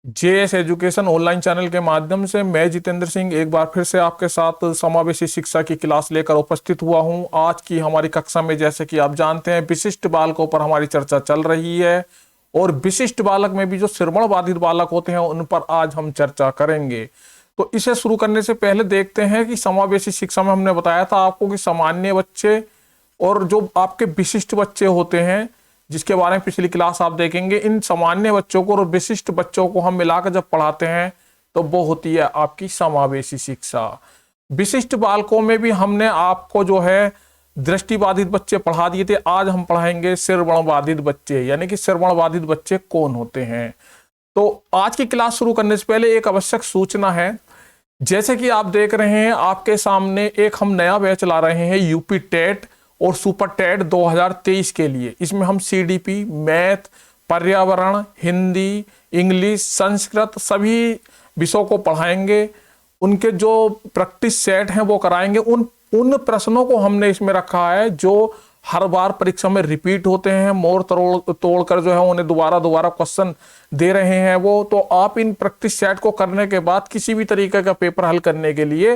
JS education online channel के माध्यम से मैं जितेंद्र सिंह एक बार फिर से आपके साथ समावेशी शिक्षा की क्लास लेकर उपस्थित हुआ हूं। आज की हमारी कक्षा में जैसे कि आप जानते हैं विशिष्ट बालकों पर हमारी चर्चा चल रही है और विशिष्ट बालक में भी जो श्रवण बाधित बालक होते हैं उन पर आज हम चर्चा करेंगे। तो इसे शुरू करने से पहले देखते हैं कि समावेशी शिक्षा में हमने बताया था आपको कि सामान्य बच्चे और जो आपके विशिष्ट बच्चे होते हैं जिसके बारे में पिछली क्लास आप देखेंगे, इन सामान्य बच्चों को और विशिष्ट बच्चों को हम मिलाकर जब पढ़ाते हैं तो वो होती है आपकी समावेशी शिक्षा। विशिष्ट बालकों में भी हमने आपको जो है दृष्टिबाधित बच्चे पढ़ा दिए थे। आज हम पढ़ाएंगे श्रवण बाधित बच्चे, यानी कि श्रवण बाधित बच्चे कौन होते हैं। तो आज की क्लास शुरू करने से पहले एक आवश्यक सूचना है। जैसे कि आप देख रहे हैं आपके सामने एक हम नया बैच ला रहे हैं यूपी टेट और सुपर टेट 2023 के लिए। इसमें हम सीडीपी, मैथ, पर्यावरण, हिंदी, इंग्लिश, संस्कृत सभी विषयों को पढ़ाएंगे। उनके जो प्रैक्टिस सेट हैं वो कराएंगे। उन उन प्रश्नों को हमने इसमें रखा है जो हर बार परीक्षा में रिपीट होते हैं, मोड़ तोड़ कर जो है उन्हें दोबारा दोबारा क्वेश्चन दे रहे हैं वो। तो आप इन प्रैक्टिस सेट को करने के बाद किसी भी तरीके का पेपर हल करने के लिए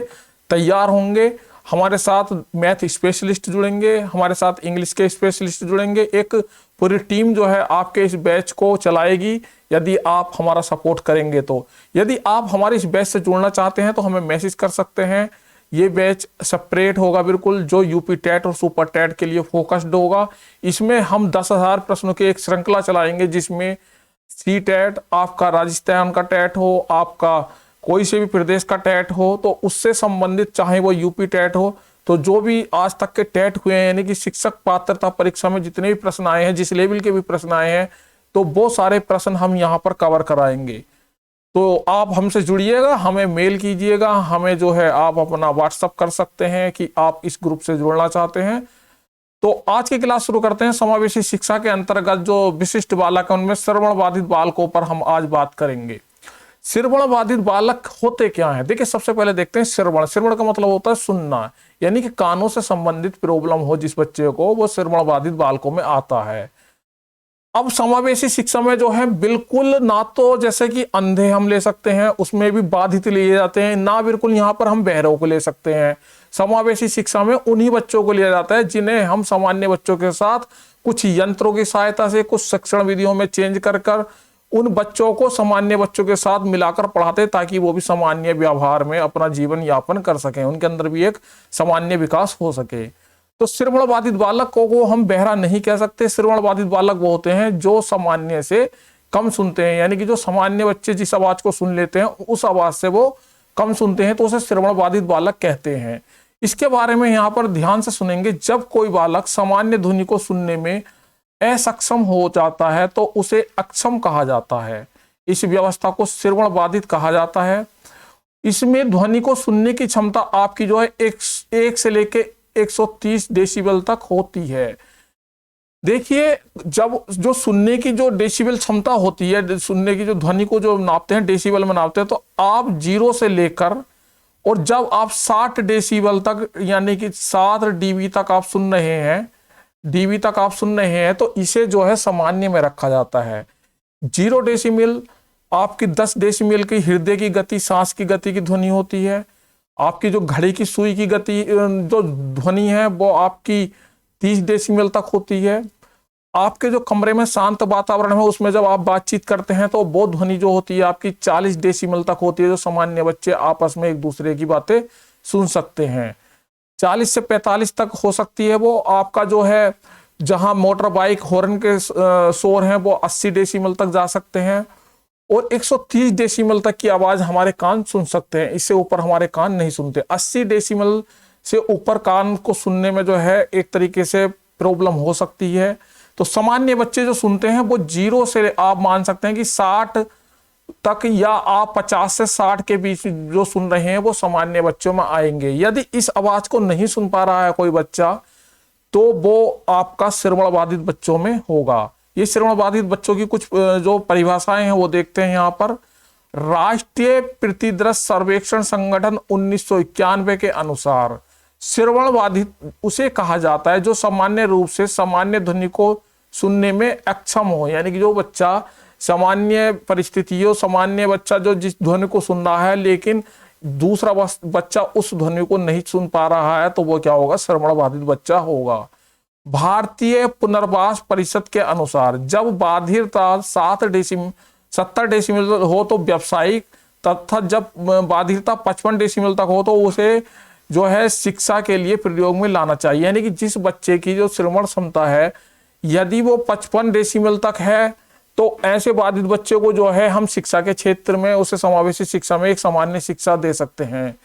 तैयार होंगे। हमारे साथ मैथ स्पेशलिस्ट जुड़ेंगे, हमारे साथ इंग्लिश के स्पेशलिस्ट जुड़ेंगे। एक पूरी टीम जो है आपके इस बैच को चलाएगी यदि आप हमारा सपोर्ट करेंगे। तो यदि आप हमारे इस बैच से जुड़ना चाहते हैं तो हमें मैसेज कर सकते हैं। ये बैच सेपरेट होगा बिल्कुल, जो यूपी टेट और सुपर टेट के लिए फोकस्ड होगा। इसमें हम 10,000 प्रश्नों की एक श्रृंखला चलाएंगे जिसमें सी टेट, आपका राजस्थान का टेट हो, आपका कोई से भी प्रदेश का टेट हो, तो उससे संबंधित चाहे वो यूपी टेट हो, तो जो भी आज तक के टेट हुए हैं यानी कि शिक्षक पात्रता परीक्षा में जितने भी प्रश्न आए हैं, जिस लेवल के भी प्रश्न आए हैं, तो वो सारे प्रश्न हम यहाँ पर कवर कराएंगे। तो आप हमसे जुड़िएगा, हमें मेल कीजिएगा, हमें जो है आप अपना व्हाट्सअप कर सकते हैं कि आप इस ग्रुप से जुड़ना चाहते हैं। तो आज की क्लास शुरू करते हैं। समावेशी शिक्षा के अंतर्गत जो विशिष्ट बालक है उनमें श्रवण बाधित बालकों पर हम आज बात करेंगे। श्रवण बाधित बालक होते क्या है? देखिए, सबसे पहले देखते हैं श्रवण। श्रवण का मतलब होता है सुनना, यानी कि कानों से संबंधित प्रॉब्लम हो जिस बच्चे को, वो श्रवण बाधित बालकों में आता है। अब समावेशी शिक्षा में जो है बिल्कुल ना तो जैसे कि अंधे हम ले सकते हैं, उसमें भी बाधित लिए जाते हैं, ना बिल्कुल यहाँ पर हम बहरों को ले सकते हैं। समावेशी शिक्षा में उन्हीं बच्चों को लिया जाता है जिन्हें हम सामान्य बच्चों के साथ कुछ यंत्रों की सहायता से, कुछ शिक्षण विधियों में चेंज कर कर उन बच्चों को सामान्य बच्चों के साथ मिलाकर पढ़ाते ताकि वो भी सामान्य व्यवहार में अपना जीवन यापन कर सकें, उनके अंदर भी एक सामान्य विकास हो सके। तो श्रवण बाधित बालक को हम बहरा नहीं कह सकते। श्रवण बाधित बालक वो होते हैं जो सामान्य से कम सुनते हैं, यानी कि जो सामान्य बच्चे जिस आवाज को सुन लेते हैं उस आवाज से वो कम सुनते हैं, तो उसे श्रवण बाधित बालक कहते हैं। इसके बारे में यहाँ पर ध्यान से सुनेंगे। जब कोई बालक सामान्य ध्वनि को सुनने में असक्षम हो जाता है तो उसे अक्षम कहा जाता है। इस व्यवस्था को श्रवण बाधित कहा जाता है। इसमें ध्वनि को सुनने की क्षमता आपकी जो है एक से लेके 130 डेसिबल तक होती है। देखिए, जब जो सुनने की जो डेसिबल क्षमता होती है, सुनने की जो ध्वनि को जो नापते हैं डेसिबल में नापते हैं, तो आप 0 से लेकर और जब आप 60 डेसिबल तक यानी कि 7 डीबी तक आप सुन रहे हैं, डीबी तक आप सुन रहे हैं, तो इसे जो है सामान्य में रखा जाता है। 0 डेसिबल आपकी 10 डेसिबल की हृदय की गति, सांस की गति की ध्वनि होती है। आपकी जो घड़ी की सुई की गति जो ध्वनि है वो आपकी 30 डेसिबल तक होती है। आपके जो कमरे में शांत वातावरण है उसमें जब आप बातचीत करते हैं तो वो ध्वनि जो होती है आपकी 40 डेसिबल तक होती है, जो सामान्य बच्चे आपस में एक दूसरे की बातें सुन सकते हैं। 40 से 45 तक हो सकती है वो। आपका जो है जहां मोटर बाइक हॉर्न के शोर हैं वो 80 डेसिबल तक जा सकते हैं और 130 डेसिबल तक की आवाज हमारे कान सुन सकते हैं। इससे ऊपर हमारे कान नहीं सुनते। 80 डेसिबल से ऊपर कान को सुनने में जो है एक तरीके से प्रॉब्लम हो सकती है। तो सामान्य बच्चे जो सुनते हैं वो 0 से आप मान सकते हैं कि 60 तक, या आप 50 से 60 के बीच जो सुन रहे हैं वो सामान्य बच्चों में आएंगे। यदि इस आवाज को नहीं सुन पा रहा है कोई बच्चा तो वो आपका श्रवण बाधित बच्चों में होगा। ये श्रवण बाधित बच्चों की कुछ जो परिभाषाएं हैं वो देखते हैं यहाँ पर। राष्ट्रीय प्रतिदृष्ट सर्वेक्षण संगठन 1991 के अनुसार श्रवण बाधित उसे कहा जाता है जो सामान्य रूप से सामान्य ध्वनि को सुनने में अक्षम हो, यानी कि जो बच्चा सामान्य परिस्थितियों, सामान्य बच्चा जो जिस ध्वनि को सुन रहा है लेकिन दूसरा बच्चा उस ध्वनि को नहीं सुन पा रहा है, तो वो क्या होगा, श्रवण बाधित बच्चा होगा। भारतीय पुनर्वास परिषद के अनुसार जब बाधिरता 70 डेसिमल हो तो व्यावसायिक, तथा जब बाधिरता 55 डेसिमल तक हो तो उसे जो है शिक्षा के लिए प्रयोग में लाना चाहिए। यानी कि जिस बच्चे की जो श्रवण क्षमता है यदि वो 55 डेसिमल तक है तो ऐसे बाधित बच्चे को जो है हम शिक्षा के क्षेत्र में उसे समावेशी शिक्षा में एक सामान्य शिक्षा दे सकते हैं।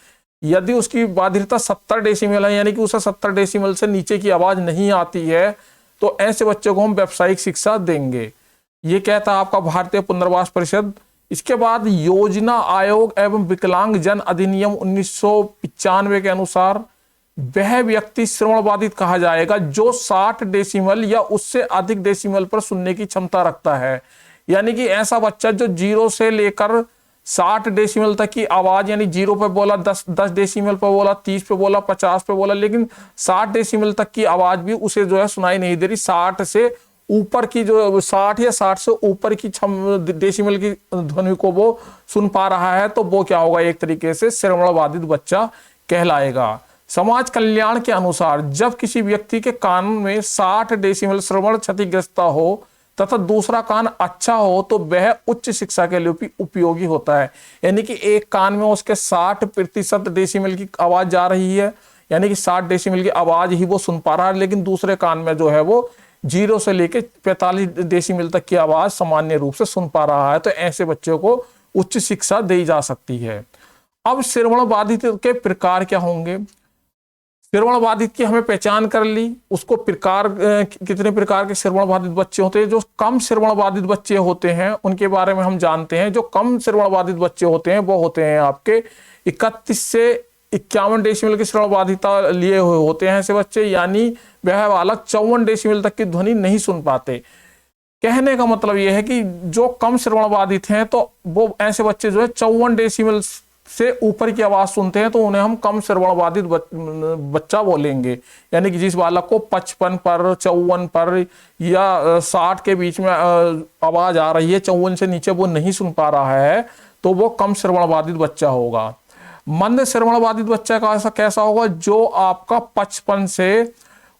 यदि उसकी बाधिरता 70 डेसिमल है, यानी कि उसे 70 डेसिमल से नीचे की आवाज नहीं आती है, तो ऐसे बच्चे को हम व्यावसायिक शिक्षा देंगे। ये कहता है आपका भारतीय पुनर्वास परिषद। इसके बाद योजना आयोग एवं विकलांग जन अधिनियम 1995 के अनुसार वह व्यक्ति श्रवण बाधित कहा जाएगा जो 60 डेसिमल या उससे अधिक डेसिमल पर सुनने की क्षमता रखता है। यानी कि ऐसा बच्चा जो 0 से लेकर 60 डेसिमल तक की आवाज, यानी 0 पे बोला, 10 डेसिमल पे बोला, 30 पे बोला, 50 पे बोला, लेकिन 60 डेसिमल तक की आवाज भी उसे जो है सुनाई नहीं दे रही। 60 से ऊपर की जो 60 या 60 से ऊपर की डेसिमल की ध्वनि को वो सुन पा रहा है, तो वो क्या होगा, एक तरीके से श्रवण बाधित बच्चा कहलाएगा। समाज कल्याण के अनुसार जब किसी व्यक्ति के कान में 60 डेसिमल श्रवण क्षतिग्रस्त हो तथा दूसरा कान अच्छा हो तो वह उच्च शिक्षा के लिए भी उपयोगी होता है। यानी कि एक कान में उसके 60% डेसिमल की आवाज जा रही है, यानी कि 60 डेसिमल की आवाज ही वो सुन पा रहा है, लेकिन दूसरे कान में जो है वो 0 से लेकर 45 डेसिमल तक की आवाज सामान्य रूप से सुन पा रहा है, तो ऐसे बच्चों को उच्च शिक्षा दी जा सकती है। अब श्रवण बाधित के प्रकार क्या होंगे। श्रवण बाधित की हमें पहचान कर ली, उसको प्रकार कितने प्रकार के श्रवण बाधित बच्चे होते हैं। जो कम श्रवण बाधित बच्चे होते हैं उनके बारे में हम जानते हैं। जो कम श्रवण बाधित बच्चे होते हैं वो होते हैं आपके 31 से 51 डेसिमल की श्रवण बाधिता लिए हुए होते हैं ऐसे बच्चे, यानी वह बालक 54 डेसिमल तक की ध्वनि नहीं सुन पाते। कहने का मतलब यह है कि जो कम श्रवण बाधित हैं तो वो ऐसे बच्चे जो है 54 डेसिमल से ऊपर की आवाज सुनते हैं तो उन्हें हम कम श्रवण बाधित बच्चा बोलेंगे। यानी कि जिस बालक को 55 पर, 54 पर या 60 के बीच में आवाज आ रही है, 54 से नीचे वो नहीं सुन पा रहा है, तो वो कम श्रवण बाधित बच्चा होगा। मंद श्रवण बाधित बच्चा का ऐसा कैसा होगा, जो आपका 55 से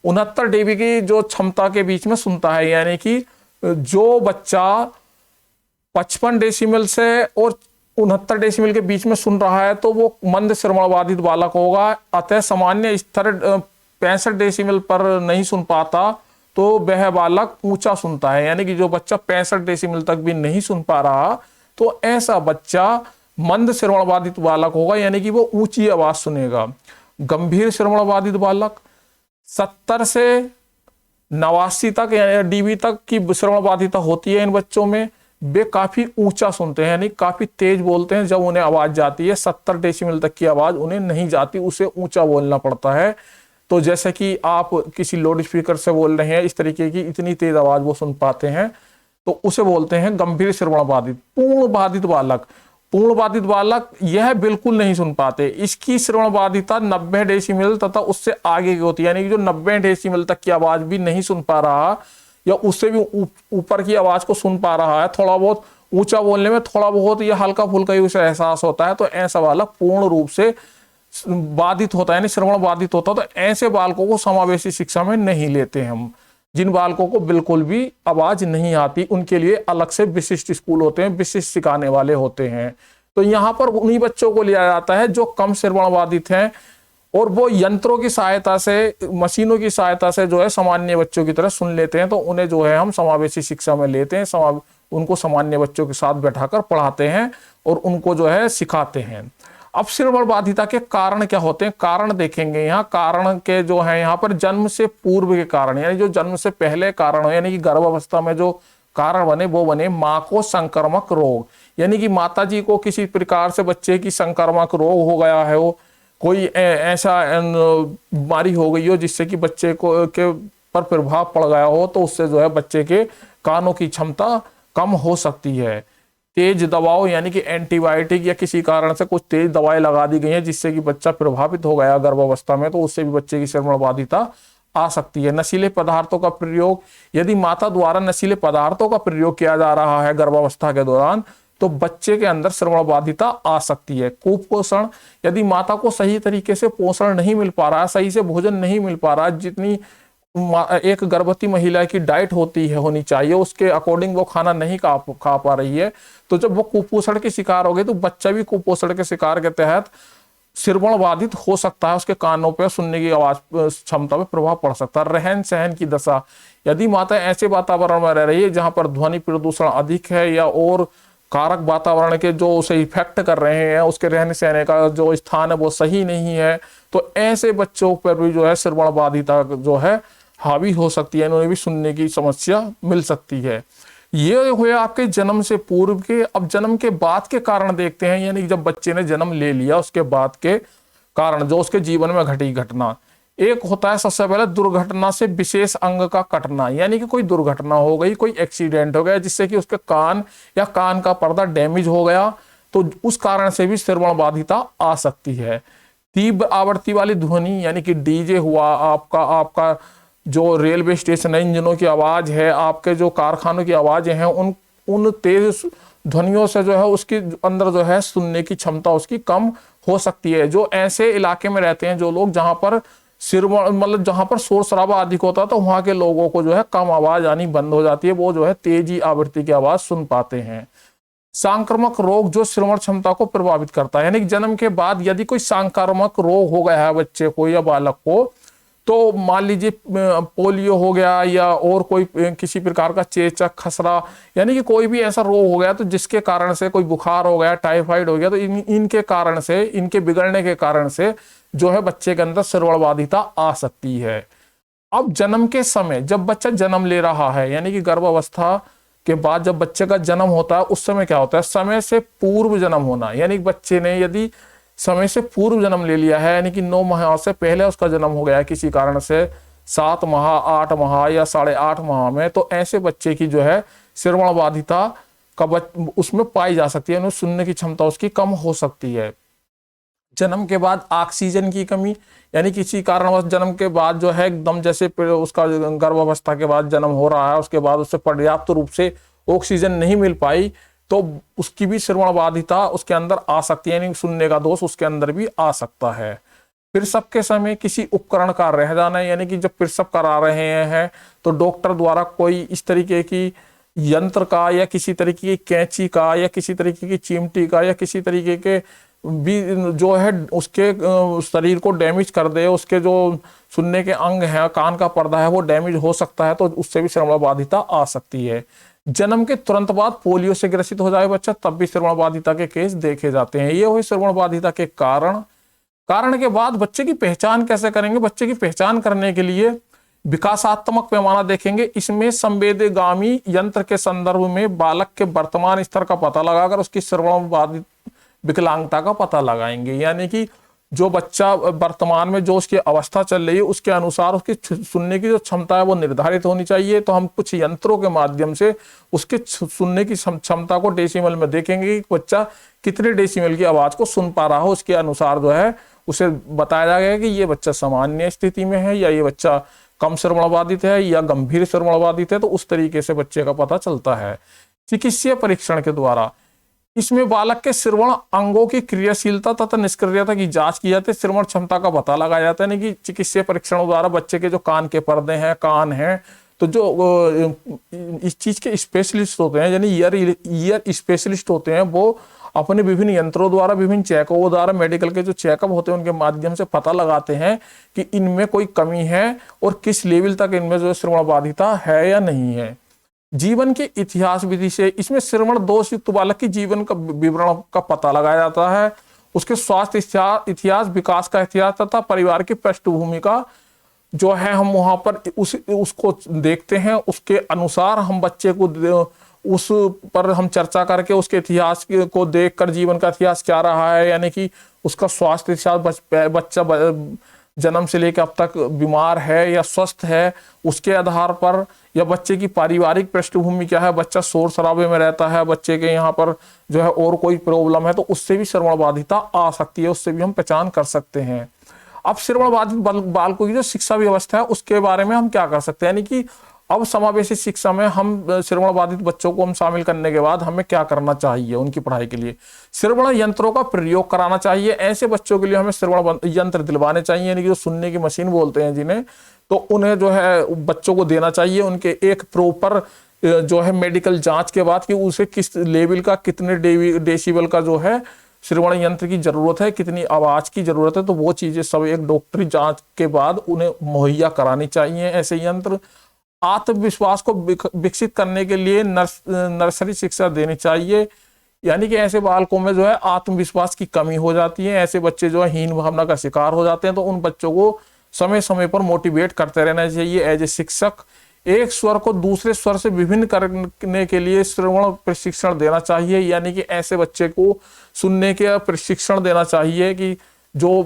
69 dB की जो क्षमता के बीच में सुनता है। यानी कि जो बच्चा 55 डेसिमल से और 69 डेसिमल के बीच में सुन रहा है तो वो मंद श्रवण बाधित बालक होगा। अतः सामान्य स्तर 65 डेसिमल पर नहीं सुन पाता तो वह बालक ऊंचा सुनता है। यानी कि जो बच्चा 65 डेसिमल तक भी नहीं सुन पा रहा तो ऐसा बच्चा मंद श्रवण बाधित बालक होगा, यानी कि वो ऊंची आवाज सुनेगा। गंभीर श्रवण बाधित बालक 70 से 89 तक यानी डीबी तक की श्रवण बाधिता होती है इन बच्चों में। वे काफी ऊंचा सुनते हैं, यानी काफी तेज बोलते हैं जब उन्हें आवाज जाती है। 70 डेसिमल तक की आवाज उन्हें नहीं जाती, उसे ऊंचा बोलना पड़ता है। तो जैसे कि आप किसी लाउड स्पीकर से बोल रहे हैं, इस तरीके की इतनी तेज आवाज वो सुन पाते हैं, तो उसे बोलते हैं गंभीर श्रवण बाधित। पूर्ण बाधित बालक यह बिल्कुल नहीं सुन पाते। इसकी श्रवण बाधिता 90 डेसिमल तथा उससे आगे की होती है, यानी कि जो 90 डेसिमल तक की आवाज भी नहीं सुन पा रहा या उससे भी ऊपर की आवाज को सुन पा रहा है, थोड़ा बहुत ऊंचा बोलने में थोड़ा बहुत या हल्का फुल्का ही उसे एहसास होता है, तो ऐसा बालक पूर्ण रूप से बाधित होता है, यानी श्रवण बाधित होता है। तो ऐसे बालकों को समावेशी शिक्षा में नहीं लेते हम। जिन बालकों को बिल्कुल भी आवाज नहीं आती उनके लिए अलग से विशिष्ट स्कूल होते हैं, विशिष्ट सिखाने वाले होते हैं। तो यहाँ पर उन्हीं बच्चों को लिया जाता है जो कम श्रवण बाधित हैं और वो यंत्रों की सहायता से, मशीनों की सहायता से जो है सामान्य बच्चों की तरह सुन लेते हैं, तो उन्हें जो है हम समावेशी शिक्षा में लेते हैं। उनको सामान्य बच्चों के साथ बैठाकर पढ़ाते हैं और उनको जो है सिखाते हैं। अब श्रवण बाधिता के कारण क्या होते हैं, कारण देखेंगे। यहाँ कारण के जो है यहाँ पर जन्म से पूर्व के कारण, यानी जो जन्म से पहले कारण हो, यानी कि गर्भावस्था में जो कारण बने वो बने माँ को संक्रामक रोग, यानी कि माता जी को किसी प्रकार से बच्चे की संक्रामक रोग हो गया है, वो कोई ऐसा बीमारी हो गई हो जिससे कि बच्चे को के पर प्रभाव पड़ गया हो, तो उससे जो है बच्चे के कानों की क्षमता कम हो सकती है। तेज दवाओं यानी कि एंटीबायोटिक या किसी कारण से कुछ तेज दवाएं लगा दी गई हैं जिससे कि बच्चा प्रभावित हो गया गर्भावस्था में, तो उससे भी बच्चे की श्रवण बाधिता आ सकती है। नशीले पदार्थों का प्रयोग, यदि माता द्वारा नशीले पदार्थों का प्रयोग किया जा रहा है गर्भावस्था के दौरान, तो बच्चे के अंदर श्रवण बाधिता आ सकती है। कुपोषण, यदि माता को सही तरीके से पोषण नहीं मिल पा रहा है, सही से भोजन नहीं मिल पा रहा है, जितनी एक गर्भवती महिला की डाइट होनी चाहिए उसके अकॉर्डिंग वो खाना नहीं खा पा रही है, तो जब वो कुपोषण के शिकार हो गए तो बच्चा भी कुपोषण के शिकार के तहत श्रवण बाधित हो सकता है। उसके कानों पे सुनने की आवाज क्षमता पे प्रभाव पड़ सकता है। रहन सहन की दशा, यदि माता ऐसे वातावरण में रह रही है जहां पर ध्वनि प्रदूषण अधिक है या और कारक वातावरण के जो उसे इफेक्ट कर रहे हैं, उसके रहने सहने का जो स्थान है वो सही नहीं है, तो ऐसे बच्चों पर भी जो है श्रवण बाधिता जो है हावी हो सकती है, उन्हें भी सुनने की समस्या मिल सकती है। ये हुए आपके जन्म से पूर्व के। अब जन्म के बाद के कारण देखते हैं, यानी जब बच्चे ने जन्म ले लिया उसके बाद के कारण जो उसके जीवन में घटी घटना। एक होता है सबसे पहले दुर्घटना से विशेष अंग का कटना, यानी कि कोई दुर्घटना हो गई, कोई एक्सीडेंट हो गया जिससे कि उसके कान या कान का पर्दा डैमेज हो गया, तो उस कारण से भी श्रवण बाधिता आ सकती है। तीव्र आवृत्ति वाली ध्वनि, यानी कि डीजे हुआ, आपका जो रेलवे स्टेशन है इंजनों की आवाज है, आपके जो कारखानों की आवाजें हैं, उन तेज ध्वनियों से जो है उसके अंदर जो है सुनने की क्षमता उसकी कम हो सकती है। जो ऐसे इलाके में रहते हैं जो लोग जहां पर मतलब जहां पर शोर शराबा अधिक होता है, तो वहां के लोगों को जो है कम आवाज आनी बंद हो जाती है, वो जो है तेजी आवृत्ति की आवाज सुन पाते हैं। संक्रामक रोग जो श्रवण क्षमता को प्रभावित करता है, यानी जन्म के बाद यदि कोई संक्रामक रोग हो गया है बच्चे को या बालक को, तो मान लीजिए पोलियो हो गया या और कोई किसी प्रकार का चेचक, खसरा, यानी कि कोई भी ऐसा रोग हो गया तो जिसके कारण से कोई बुखार हो गया, टाइफाइड हो गया, तो इनके कारण से, इनके बिगड़ने के कारण से जो है बच्चे के अंदर श्रवण बाधिता आ सकती है। अब जन्म के समय जब बच्चा जन्म ले रहा है, यानी कि गर्भावस्था के बाद जब बच्चे का जन्म होता है, उस समय क्या होता है, समय से पूर्व जन्म होना, यानी बच्चे ने यदि समय से पूर्व जन्म ले लिया है, यानी कि 9 माह से पहले उसका जन्म हो गया है किसी कारण से, 7 माह, 8 माह या 8.5 माह में, तो ऐसे बच्चे की जो है श्रवण बाधिता का उसमें पाई जा सकती है, सुनने की क्षमता उसकी कम हो सकती है। जन्म के बाद ऑक्सीजन की कमी, यानी किसी कारणवश जन्म के बाद जो है एकदम जैसे उसका गर्भावस्था के बाद जन्म हो रहा है, उसके बाद उससे पर्याप्त रूप से ऑक्सीजन नहीं मिल पाई, तो उसकी भी श्रवण बाधिता उसके अंदर आ सकती है, यानी सुनने का दोष उसके अंदर भी आ सकता है। प्रसव के समय किसी उपकरण का रह जाना, यानी कि जब प्रसव करा रहे हैं तो डॉक्टर द्वारा कोई इस तरीके की यंत्र का या किसी तरीके की कैंची का या किसी तरीके की चिमटी का या किसी तरीके के भी जो है उसके शरीर को डैमेज कर दे, उसके जो सुनने के अंग हैं, कान का पर्दा है वो डैमेज हो सकता है, तो उससे भी श्रवण बाधिता आ सकती है। जन्म के तुरंत बाद पोलियो से ग्रसित हो जाए बच्चा, तब भी श्रवण बाधिता के केस देखे जाते हैं। ये हुए श्रवण बाधिता के कारण के बाद बच्चे की पहचान कैसे करेंगे। बच्चे की पहचान करने के लिए विकासात्मक पैमाना देखेंगे। इसमें संवेदगामी यंत्र के संदर्भ में बालक के वर्तमान स्तर का पता लगाकर उसकी श्रवण बाधित विकलांगता का पता लगाएंगे, यानी कि जो बच्चा वर्तमान में जो उसकी अवस्था चल रही है उसके अनुसार उसकी सुनने की जो क्षमता है वो निर्धारित होनी चाहिए। तो हम कुछ यंत्रों के माध्यम से उसके सुनने की क्षमता को डेसिमल में देखेंगे कि बच्चा कितने डेसिमल की आवाज को सुन पा रहा हो, उसके अनुसार जो है उसे बताया जाएगा कि ये बच्चा सामान्य स्थिति में है या ये बच्चा कम श्रवण बाधित है या गंभीर श्रवण बाधित है, तो उस तरीके से बच्चे का पता चलता है। चिकित्सीय परीक्षण के द्वारा इसमें बालक के श्रवण अंगों की क्रियाशीलता तथा निष्क्रियता की जांच की जाती है, श्रवण क्षमता का पता लगाया जाता है। यानी कि चिकित्सीय परीक्षणों द्वारा बच्चे के जो कान के पर्दे हैं, कान हैं, तो जो इस चीज के स्पेशलिस्ट होते हैं, यानी ईयर स्पेशलिस्ट होते हैं, वो अपने विभिन्न यंत्रों द्वारा, विभिन्न चेकअपों द्वारा, मेडिकल के जो चेकअप होते हैं उनके माध्यम से पता लगाते हैं कि इनमें कोई कमी है और किस लेवल तक इनमें जो श्रवण बाधिता है या नहीं है। जीवन के इतिहास विधि से इसमें श्रवण दोष युक्त बालक की जीवन का विवरण का पता लगाया जाता है, उसके स्वास्थ्य इतिहास, विकास का इतिहास तथा परिवार की पृष्ठभूमि का जो है हम वहां पर उसको देखते हैं। उसके अनुसार हम बच्चे को उस पर हम चर्चा करके उसके इतिहास को देखकर जीवन का इतिहास क्या रहा है, यानी कि उसका स्वास्थ्य इतिहास, बच्चा जन्म से लेकर अब तक बीमार है या स्वस्थ है, उसके आधार पर, या बच्चे की पारिवारिक पृष्ठभूमि क्या है, बच्चा शोर शराबे में रहता है, बच्चे के यहाँ पर जो है और कोई प्रॉब्लम है, तो उससे भी श्रवण बाधिता आ सकती है, उससे भी हम पहचान कर सकते हैं। अब श्रवण बाधित बालकों की जो शिक्षा व्यवस्था है उसके बारे में हम क्या कर सकते हैं, यानी कि अब समावेशी शिक्षा में हम श्रवण बाधित बच्चों को हम शामिल करने के बाद हमें क्या करना चाहिए उनकी पढ़ाई के लिए। श्रवण यंत्रों का प्रयोग कराना चाहिए, ऐसे बच्चों के लिए हमें श्रवण यंत्र दिलवाने चाहिए, यानी कि जो सुनने की मशीन बोलते हैं जिन्हें, तो उन्हें जो है बच्चों को देना चाहिए। उनके एक प्रॉपर जो है मेडिकल जांच के बाद कि उसे किस लेवल का, कितने डेसिबल का जो है श्रवण यंत्र की जरूरत है, कितनी आवाज की जरूरत है, तो वो चीजें सब एक डॉक्टरी जांच के बाद उन्हें मुहैया करानी चाहिए ऐसे यंत्र। आत्मविश्वास को विकसित करने के लिए नर्सरी शिक्षा देनी चाहिए, यानी कि ऐसे बालकों में जो है आत्मविश्वास की कमी हो जाती है, ऐसे बच्चे जो है हीन भावना का शिकार हो जाते हैं, तो उन बच्चों को समय समय पर मोटिवेट करते रहना चाहिए एज ए शिक्षक। एक स्वर को दूसरे स्वर से विभिन्न करने के लिए श्रवण प्रशिक्षण देना चाहिए, यानी कि ऐसे बच्चे को सुनने के प्रशिक्षण देना चाहिए कि जो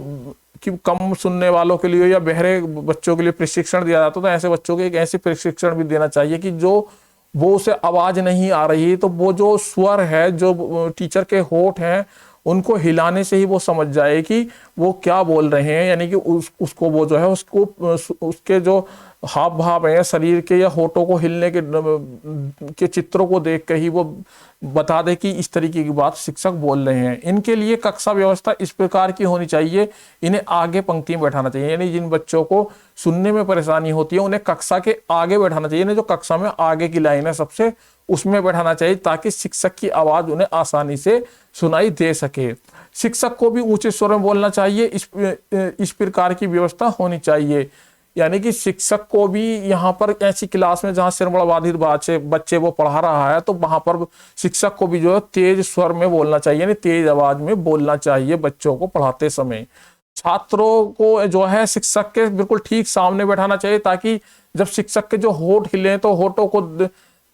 कि कम सुनने वालों के लिए या बहरे बच्चों के लिए प्रशिक्षण दिया जाता है, तो ऐसे बच्चों को एक ऐसे प्रशिक्षण भी देना चाहिए कि जो वो उसे आवाज नहीं आ रही तो वो जो स्वर है, जो टीचर के होठ हैं, उनको हिलाने से ही वो समझ जाए कि वो क्या बोल रहे हैं, यानी कि उसको वो जो है उसको उसके जो हाव भाव है शरीर के या होठों को हिलने के चित्रों को देख के ही वो बता दे कि इस तरीके की बात शिक्षक बोल रहे हैं। इनके लिए कक्षा व्यवस्था इस प्रकार की होनी चाहिए, इन्हें आगे पंक्ति में बैठाना चाहिए, यानी जिन बच्चों को सुनने में परेशानी होती है उन्हें कक्षा के आगे बैठाना चाहिए, यानी जो कक्षा में आगे की लाइन है सबसे उसमें बैठाना चाहिए, ताकि शिक्षक की आवाज उन्हें आसानी से सुनाई दे सके। शिक्षक को भी ऊंचे स्वर में बोलना चाहिए, इस प्रकार की व्यवस्था होनी चाहिए, यानी कि शिक्षक को भी यहाँ पर ऐसी क्लास में जहाँ श्रवण बाधित बच्चे वो पढ़ा रहा है, तो वहां पर शिक्षक को भी जो है तेज स्वर में बोलना चाहिए, यानी तेज आवाज में बोलना चाहिए बच्चों को पढ़ाते समय। छात्रों को जो है शिक्षक के बिल्कुल ठीक सामने बैठाना चाहिए, ताकि जब शिक्षक के जो होठ हिले तो होठों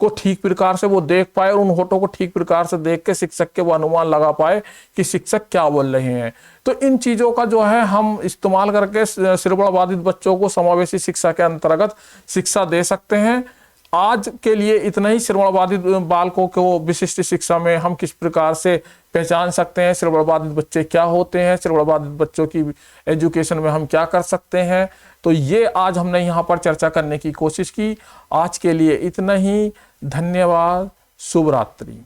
को ठीक प्रकार से वो देख पाए और उन होठों को ठीक प्रकार से देख के शिक्षक के वो अनुमान लगा पाए कि शिक्षक क्या बोल रहे हैं। तो इन चीजों का जो है हम इस्तेमाल करके श्रवण बाधित बच्चों को समावेशी शिक्षा के अंतर्गत शिक्षा दे सकते हैं। आज के लिए इतना ही। श्रवण बाधित बालकों को विशिष्ट शिक्षा में हम किस प्रकार से पहचान सकते हैं, श्रवण बाधित बच्चे क्या होते हैं, श्रवण बाधित बच्चों की एजुकेशन में हम क्या कर सकते हैं, तो ये आज हमने यहाँ पर चर्चा करने की कोशिश की। आज के लिए इतना ही। धन्यवाद। शुभ रात्रि।